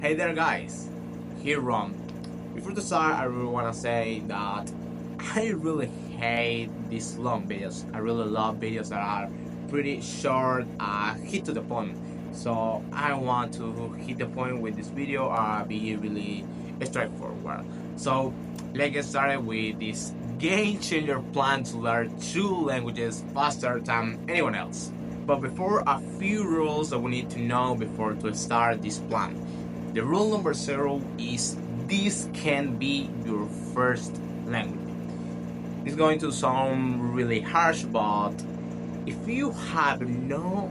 Hey there guys, here Ron. Before the start, I really want to say that I really hate these long videos. I really love videos that are pretty short, hit to the point. So I want to hit the point with this video, be really straightforward. So let's get started with this game changer plan to learn two languages faster than anyone else. But before, a few rules that we need to know before to start this plan. The rule number 0 is this can be your first language. It's going to sound really harsh, but if you have not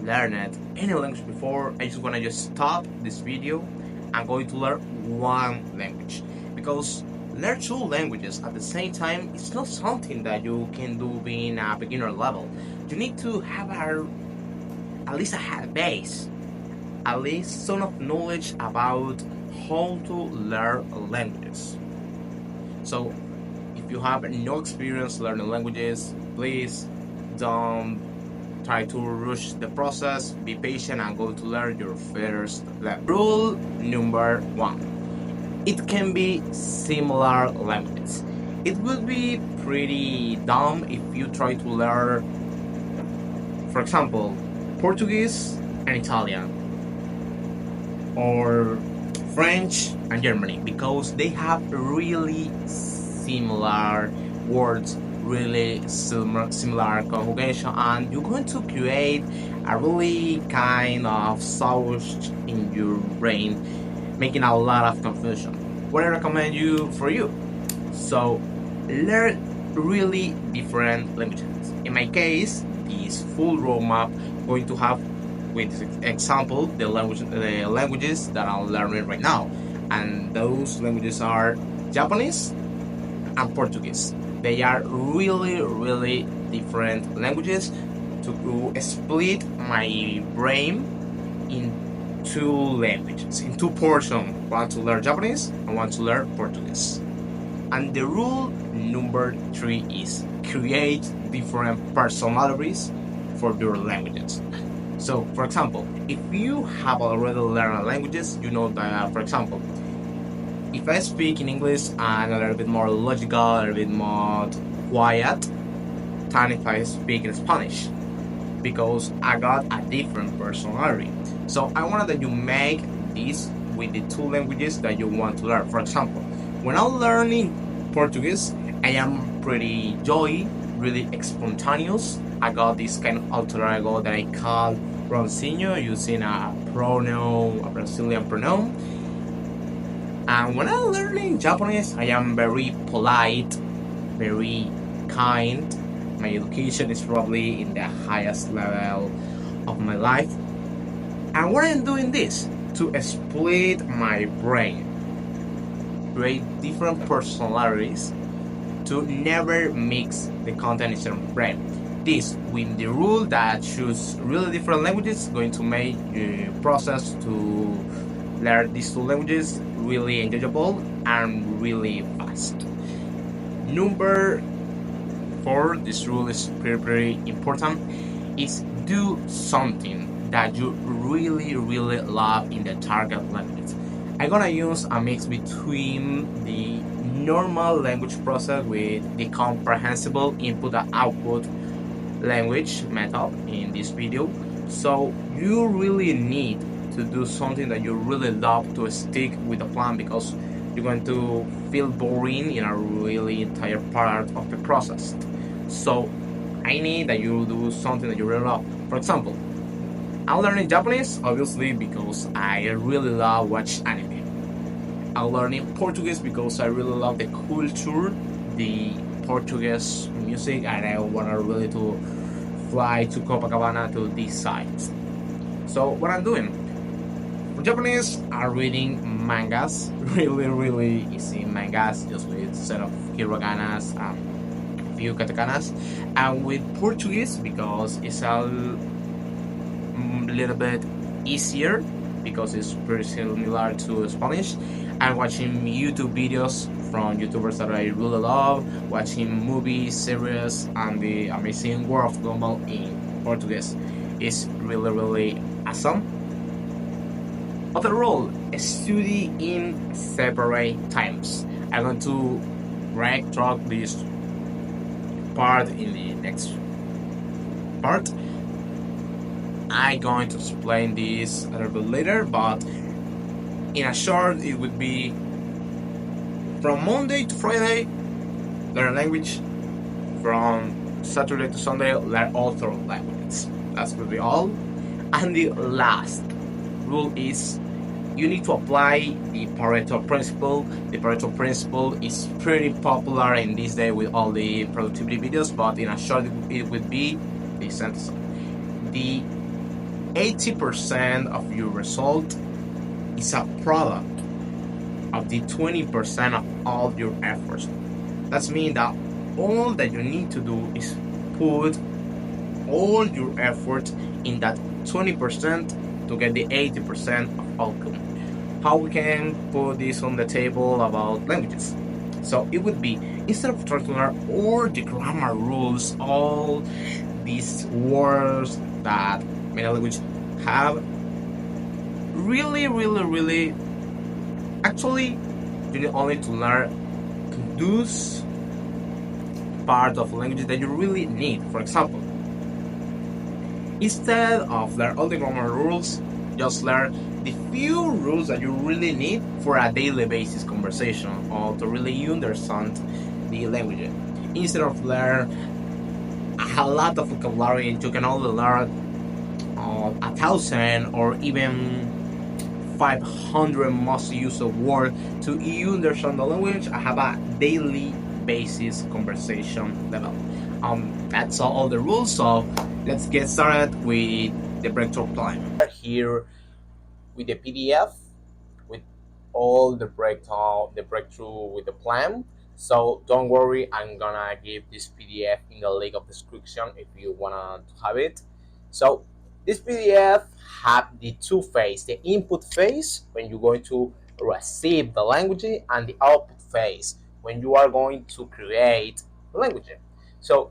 learned any language before, I just want to just stop this video. I'm going to learn one language, because learn two languages at the same time it's not something that you can do being a beginner level. You need to have at least a base, at least some of knowledge about how to learn languages. So if you have no experience learning languages, please don't try to rush the process. Be patient and go to learn your first language. Rule number 1. It can be similar languages. It would be pretty dumb if you try to learn, for example, Portuguese and Italian, or French and Germany, because they have really similar words, really similar conjugation, and you're going to create a really kind of sauce in your brain, making a lot of confusion. What I recommend for you, so learn really different languages. In my case, this full roadmap going to have, with this example, the languages that I'm learning right now, and those languages are Japanese and Portuguese. They are really different languages. To split my brain in two languages, in two portions. One to learn Japanese and one to learn Portuguese. And the rule number 3 is create different personalities for your languages. So, for example, if you have already learned languages, you know that, for example, if I speak in English, I'm a little bit more logical, a little bit more quiet than if I speak in Spanish, because I got a different personality. So I wanted that you make this with the two languages that you want to learn. For example, when I'm learning Portuguese, I am pretty jolly, really spontaneous. I got this kind of alter ego that I call Roncinho, using a Brazilian pronoun. And when I'm learning Japanese, I am very polite, very kind. My education is probably in the highest level of my life. And why I'm doing this? To split my brain, create different personalities, to never mix the content in your brain. This, with the rule that choose really different languages, going to make the process to learn these two languages really enjoyable and really fast. Number 4, this rule is pretty important, is do something that you really love in the target language. I'm gonna use a mix between the normal language process with the comprehensible input and output language method in this video. So you really need to do something that you really love to stick with the plan, because you're going to feel boring in a really entire part of the process. So I need that you do something that you really love. For example, I'm learning Japanese, obviously, because I really love watch anime. I'm learning Portuguese because I really love the culture, the Portuguese music, and I want to really to fly to Copacabana to these sites. So what I'm doing for Japanese, I'm reading mangas, really easy mangas, just with a set of hiraganas and a few katakanas. And with Portuguese, because it's a little bit easier, because it's pretty similar to Spanish. I'm watching YouTube videos from YouTubers that I really love, watching movies, series, and the amazing world of Gumball in Portuguese is really awesome. Other rule, study in separate times. I'm going to track this part in the next part. I'm going to explain this a little bit later, but in a short, it would be from Monday to Friday, learn language. From Saturday to Sunday, learn other languages. That would be all. And the last rule is you need to apply the Pareto principle. The Pareto principle is pretty popular in this day with all the productivity videos, but in a short, it would be the sentence. The 80% of your result is a product of the 20% of all your efforts. That means that all that you need to do is put all your effort in that 20% to get the 80% of outcome. How we can put this on the table about languages? So it would be, instead of trying to learn all the grammar rules, all these words that many languages have, really, actually, you need only to learn those part of language that you really need. For example, instead of learn all the grammar rules, just learn the few rules that you really need for a daily basis conversation or to really understand the language. Instead of learn a lot of vocabulary, you can only learn 1,000 or even 500 most used word to you understand the language. I have a daily basis conversation level. That's all the rules. So let's get started with the breakthrough plan. Here with the PDF with all the breakthrough with the plan. So don't worry, I'm gonna give this PDF in the link of description if you wanna have it. So this PDF have the two phase, the input phase when you're going to receive the language and the output phase when you are going to create the language. So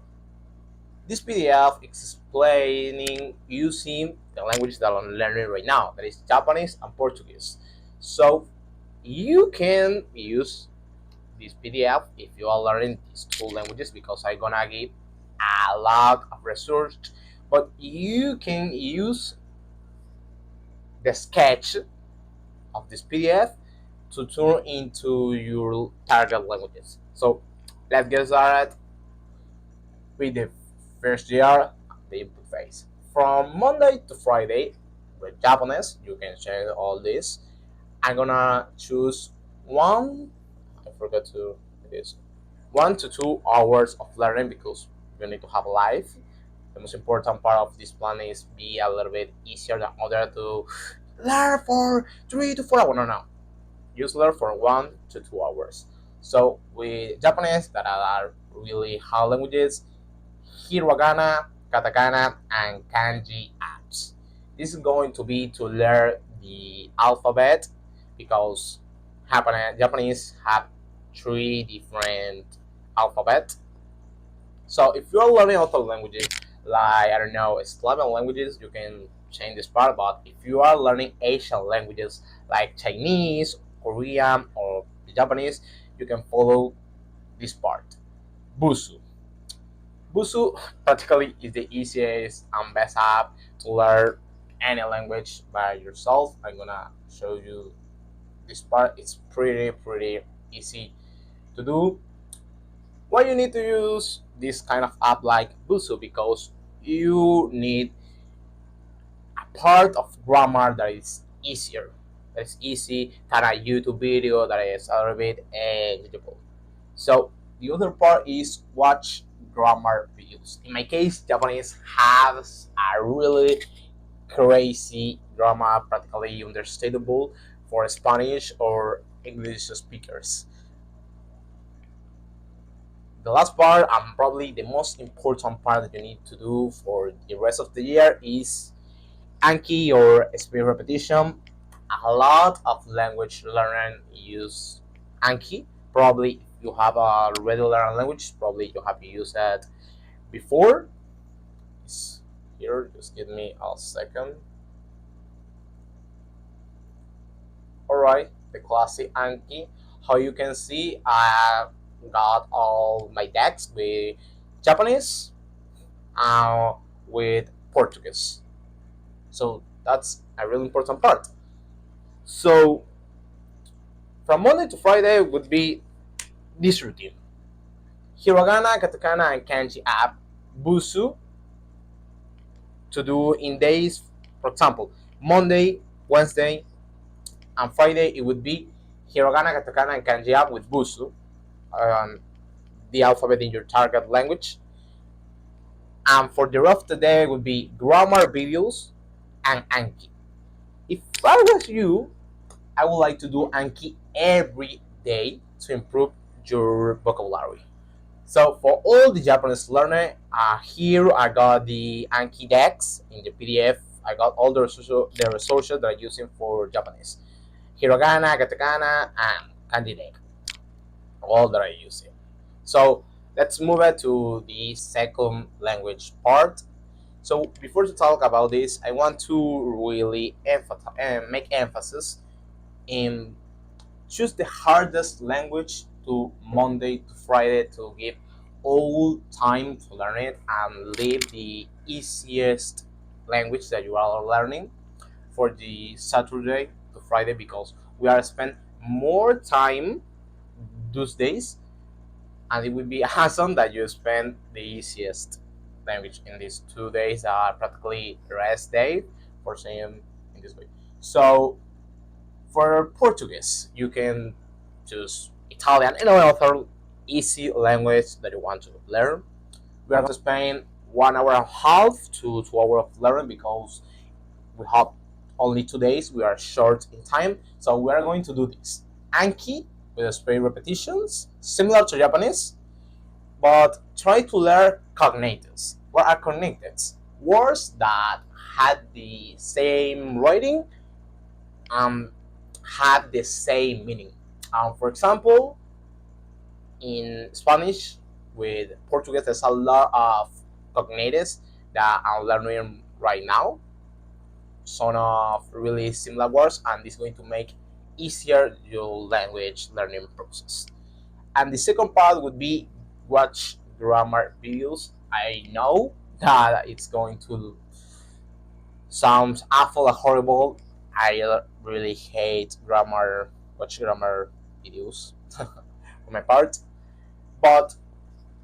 this PDF is explaining using the language that I'm learning right now, that is Japanese and Portuguese. So you can use this PDF if you are learning these two languages because I'm gonna give a lot of research, but you can use the sketch of this PDF to turn into your target languages. So let's get started with the first year, the input phase. From Monday to Friday, with Japanese, you can change all this. I'm gonna choose one, I forgot to do this, 1 to 2 hours of learning because you need to have a life. The most important part of this plan is be a little bit easier than other to learn for 3 to 4 hours. No, no, just learn for 1 to 2 hours. So with Japanese, that are really hard languages, hiragana, katakana, and kanji apps. This is going to be to learn the alphabet because Japanese have 3 different alphabet. So if you're learning other languages, like I don't know, Slavic languages, you can change this part. But if you are learning Asian languages like Chinese, Korean, or Japanese, you can follow this part. Busu. Busu practically is the easiest and best app to learn any language by yourself. I'm gonna show you this part. It's pretty easy to do. Why you need to use this kind of app like Busu? Because you need a part of grammar that is easier, that is easy than a YouTube video that is a little bit editable. So the other part is watch grammar videos. In my case, Japanese has a really crazy grammar, practically understandable for Spanish or English speakers. The last part, and probably the most important part that you need to do for the rest of the year, is Anki or speed repetition. A lot of language learners use Anki. Probably if you have a regular language, probably you have used it before. It's here, just give me a second. Alright, the classic Anki. How you can see, I got all my decks with Japanese and with Portuguese. So that's a really important part. So from Monday to Friday would be this routine. Hiragana, katakana, and kanji app Busu to do in days, for example, Monday, Wednesday, and Friday it would be hiragana, katakana, and kanji app with Busu, um, the alphabet in your target language. And for the rest of the day it would be grammar videos and Anki. If I was you, I would like to do Anki every day to improve your vocabulary. So for all the Japanese learner, here I got the Anki decks in the PDF. I got all the resources that I'm using for Japanese. Hiragana, katakana, and kanji deck. All that I use it. So let's move it to the second language part. So before to talk about this, I want to really make emphasis in choose the hardest language to Monday to Friday to give all time to learn it and leave the easiest language that you are learning for the Saturday to Friday because we are spend more time those days and it would be awesome that you spend the easiest language in these 2 days are practically rest day for saying in this way. So for Portuguese, you can choose Italian and other easy language that you want to learn. We have to spend 1 hour and a half to 2 hours of learning because we have only 2 days. We are short in time, so we are going to do this Anki with spray repetitions, similar to Japanese, but try to learn cognatives. What are cognatives? Words that had the same writing um, have the same meaning. For example, in Spanish with Portuguese, there's a lot of cognatives that I'm learning right now. Some of really similar words, and this is going to make easier your language learning process. And the second part would be watch grammar videos. I know that it's going to sound awful and horrible. I really hate watch grammar videos for my part. But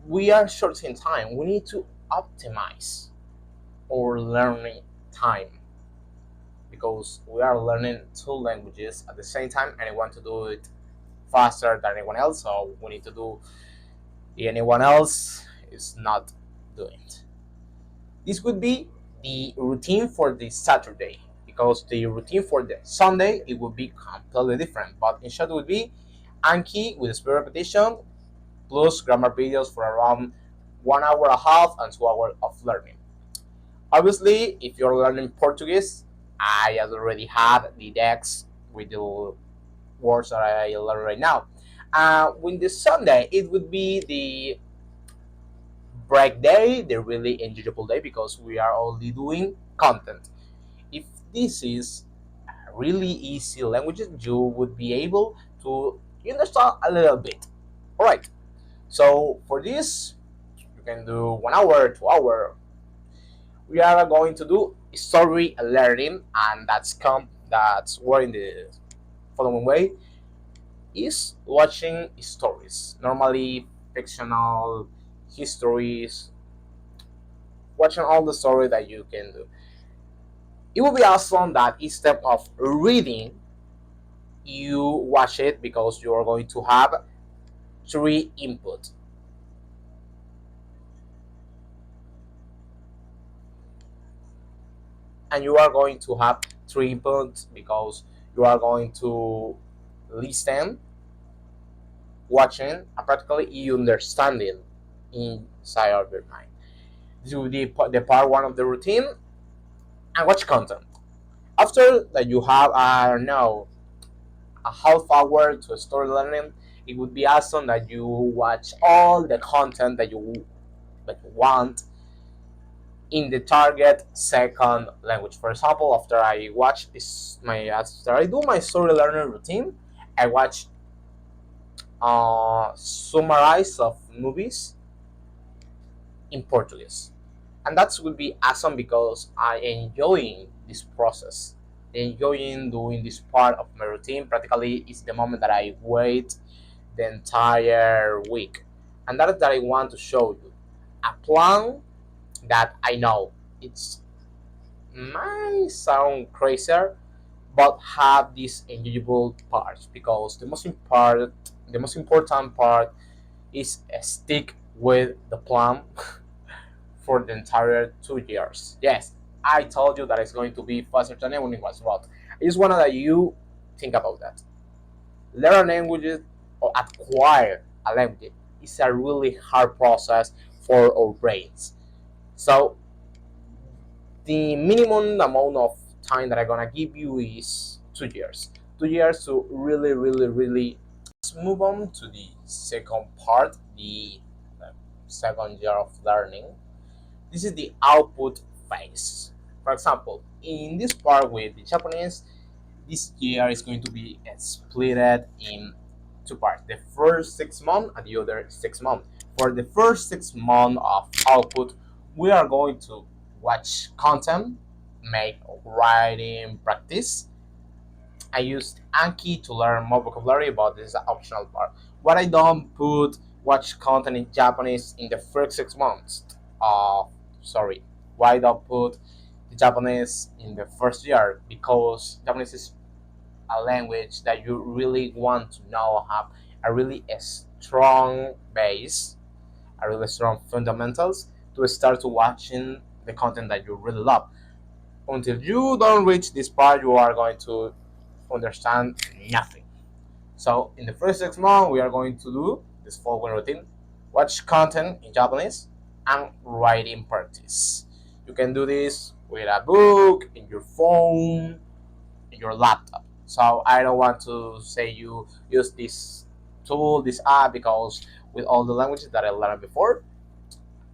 we are short in time. We need to optimize our learning time because we are learning two languages at the same time and I want to do it faster than anyone else. So we need to do anyone else is not doing it. This would be the routine for the Saturday because the routine for the Sunday it would be completely different. But in short, it would be Anki with speed repetition plus grammar videos for around 1 hour and a half and 2 hours of learning. Obviously, if you're learning Portuguese, I already have the decks with the words that I learn right now. With the Sunday, it would be the break day, the really enjoyable day because we are only doing content. If this is really easy languages, you would be able to understand a little bit. All right. So for this, you can do 1 hour, 2 hour. We are going to do story learning, and that's where in the following way is watching stories. Normally fictional histories, watching all the story that you can do. It will be awesome that instead of reading, you watch it because you are going to have three input. And you are going to have three inputs because you are going to listen, watching, and practically you understanding inside of your mind. This will be the part one of the routine and watch content. After that you have, I don't know, a half hour to story learning, it would be awesome that you watch all the content that you want in the target second language. For example, after I do my story learning routine, I watch summarize of movies in Portuguese, and that would be awesome because I enjoying this process, enjoying doing this part of my routine. Practically, it's the moment that I wait the entire week, and that is that I want to show you a plan that I know it's might sound crazier, but have these enjoyable parts because the most important part is stick with the plan for the entire 2 years. Yes, I told you that it's going to be faster than anyone was, but I just wanted that you think about that. Learn languages or acquire a language is a really hard process for our brains. So the minimum amount of time that I'm gonna give you is 2 years. 2 years to really, really, really. Let's move on to the second part, the second year of learning. This is the output phase. For example, in this part with the Japanese, this year is going to be split in two parts. The first 6 months and the other 6 months. For the first 6 months of output, we are going to watch content, make writing practice. I used Anki to learn more vocabulary, but this is an optional part. What I don't put watch content in Japanese in the first 6 months. Uh, sorry. Why don't put the Japanese in the first year? Because Japanese is a language that you really want to know, have a really strong base, a really strong fundamentals to start to watching the content that you really love. Until you don't reach this part, you are going to understand nothing. So in the first 6 months, we are going to do this following routine: watch content in Japanese and writing practice. You can do this with a book, in your phone, in your laptop. So I don't want to say you use this tool, this app, because with all the languages that I learned before,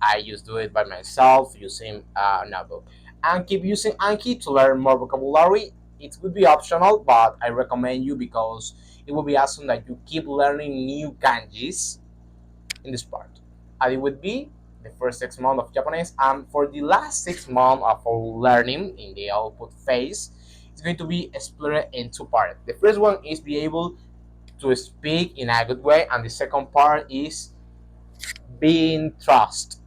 I used to do it by myself using a notebook. And keep using Anki to learn more vocabulary. It would be optional, but I recommend you because it would be awesome that you keep learning new kanjis in this part. And it would be the first 6 months of Japanese, and for the last 6 months of our learning in the output phase, it's going to be split in two parts. The first one is be able to speak in a good way, and the second part is being trust,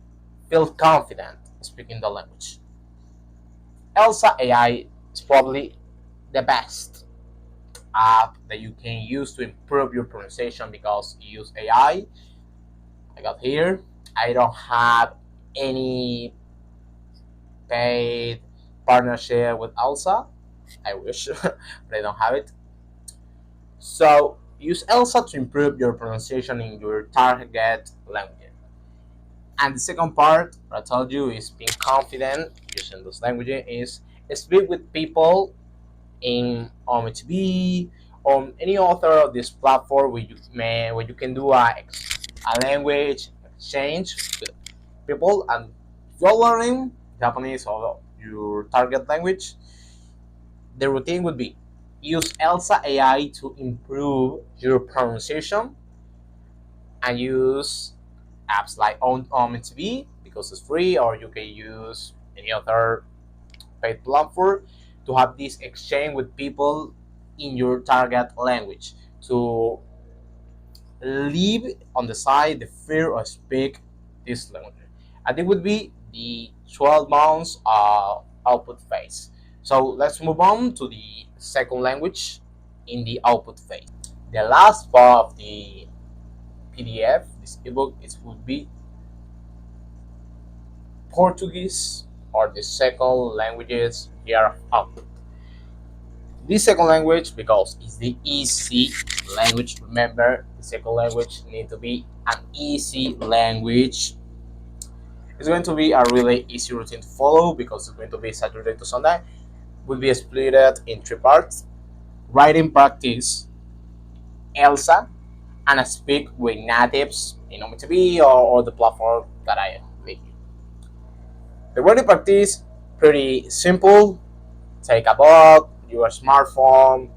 feel confident speaking the language. Elsa AI is probably the best app that you can use to improve your pronunciation because you use AI. I got here. I don't have any paid partnership with Elsa. I wish, but I don't have it. So use Elsa to improve your pronunciation in your target language. And the second part, what I told you, is being confident using those languages is speak with people in OMTV or any other of this platform where you can do a language exchange with people, and if you're learning Japanese or your target language, the routine would be use Elsa AI to improve your pronunciation and use apps like OMTV because it's free, or you can use any other paid platform to have this exchange with people in your target language to leave on the side the fear of speak this language. And it would be the 12 months output phase. So let's move on to the second language in the output phase. The last part of the PDF, this ebook, would be Portuguese, or the second languages here of output. This second language, because it's the easy language, remember the second language need to be an easy language. It's going to be a really easy routine to follow because it's going to be Saturday to Sunday. Will be split in three parts: writing practice, Elsa, and I speak with natives in OMTV or the platform that I make. The way to practice pretty simple. Take a book, your smartphone,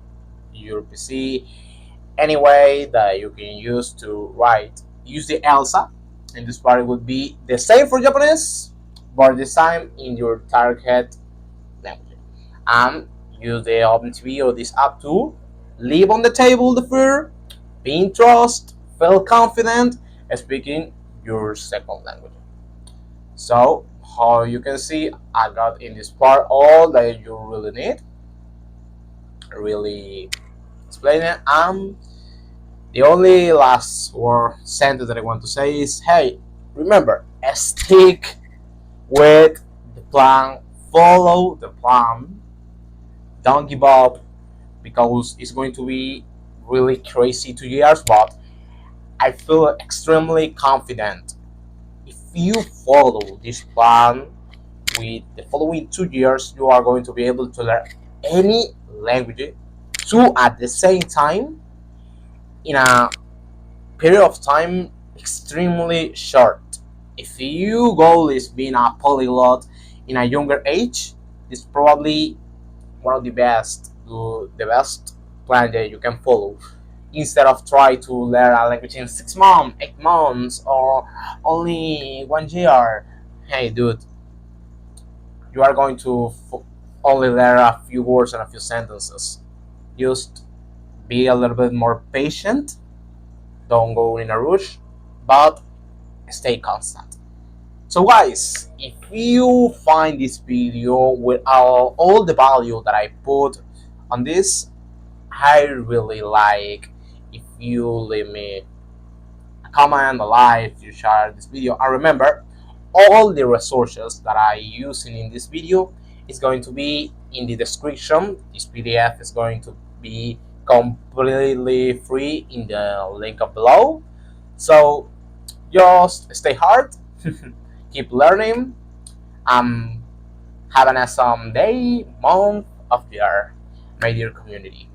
your PC, any way that you can use to write. Use the ELSA, and this part would be the same for Japanese, but this time in your target language. And use the OpenTV or this app to leave on the table the fear, being trust, feel confident, speaking your second language. So, how you can see, I got in this part all that you really need, really explain it. The only last word sentence that I want to say is, hey, remember, stick with the plan, follow the plan, don't give up because it's going to be really crazy 2 years, but I feel extremely confident. If you follow this plan with the following 2 years, you are going to be able to learn any language two at the same time in a period of time extremely short. If your goal is being a polyglot in a younger age, it's probably one of the best plan that you can follow. Instead of try to learn a language in 6 months, 8 months, or only 1 year. Hey, dude, you are going to only learn a few words and a few sentences. Just be a little bit more patient. Don't go in a rush, but stay constant. So guys, if you find this video with all the value that I put on this, I really like if you leave me a comment, a like, if you share this video. And remember, all the resources that I using in this video is going to be in the description. This PDF is going to be completely free in the link up below. So just stay hard, keep learning, have an awesome day, month of year, my dear community.